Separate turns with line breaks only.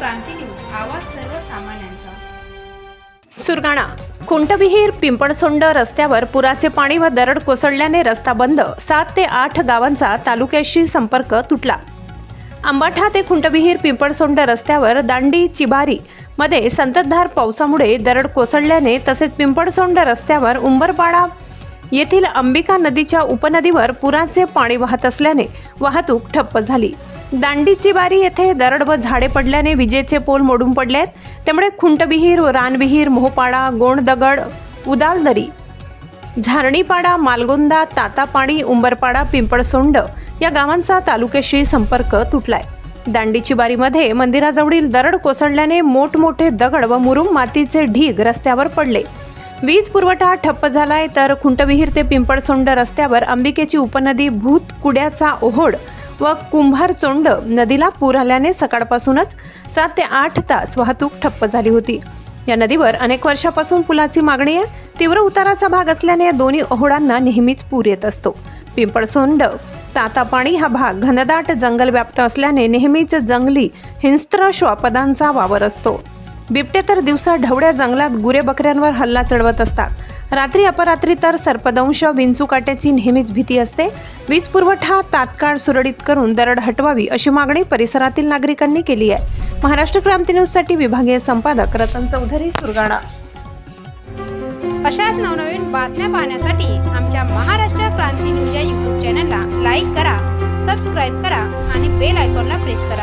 क्रांती news, आवाज सर्वसामान्यांचा।
सुरगाणा खुंटविहीर पिंपळसोंड रस्त्यावर पुराचे पाणी व दरड कोसळल्याने रस्ता बंद। 7 ते 8 गावांचा तालुक्याशी संपर्क तुटला। अंबाठा ते खुंटविहीर पिंपळसोंड रस्त्यावर दांडी चिबारी मध्ये संततधार पावसामुळे दरड कोसळल्याने तसेच पिंपळसोंड रस्त्यावर उंबरपाडा येथील अंबिका नदीच्या उपनदीवर पुराचे पाणी वाहत असल्याने वाहतूक ठप्प झाली। दांडी चिबारी येथे दरड व झाडे पडल्याने विजेचे पोल मोडून पडले आहेत। त्यामुळे खुंटविहीर, रानविहीर, मोहपाडा, गोंडदगड, उदालदरी, झारणीपाडा, मालगोंदा, तातापाणी, उंबरपाडा, पिंपळसोंड या गावांचा तालुक्याशी संपर्क तुटलाय। दांडी चिबारीमध्ये मंदिराजवळील दरड कोसळल्याने मोठमोठे दगड व मुरुम मातीचे ढीग रस्त्यावर पडले। वीज पुरवठा ठप्प झालाय, तर खुंटविहीर ते पिंपळसोंड रस्त्यावर अंबिकेची उपनदी भूतकुड्याचा ओहोड व कुंभारचोंड नदीला पूर आल्याने सकाळपासूनच 7 ते 8 तास वाहतूक ठप्प झाली होती। या नदीवर अनेक वर्षापासून पुलाची मागणी आहे। तीव्र उताराचा भाग असल्याने या दोन्ही ओहोडांना नेहमीच पूर येत असतो। पिंपळसोंड तातापाणी हा भाग घनदाट जंगल व्याप्त असल्याने नेहमीच जंगली हिंस्त्र श्वापदांचा वावर असतो। बिबटे तर दिवसा ढवळ्या जंगलात गुरे बकऱ्यांवर हल्ला चढवत असतात। रात्री अपरात्री तर सर्पदंश, विंचू काट्याची नेहमीच भीती असते। वीज पुरवठा तात्काळ सुरळीत करून दरड हटवावी अशी मागणी परिसरातील नागरिकांनी केली आहे। महाराष्ट्र क्रांती न्यूज साठी विभागीय संपादक रतन चौधरी, सुरगाणा।
अशाच नवनवीन बातम्या पाहण्यासाठी आमच्या महाराष्ट्र क्रांती न्यूज या YouTube चॅनलला लाईक करा, सबस्क्राईब करा आणि बेल आयकॉनला प्रेस करा।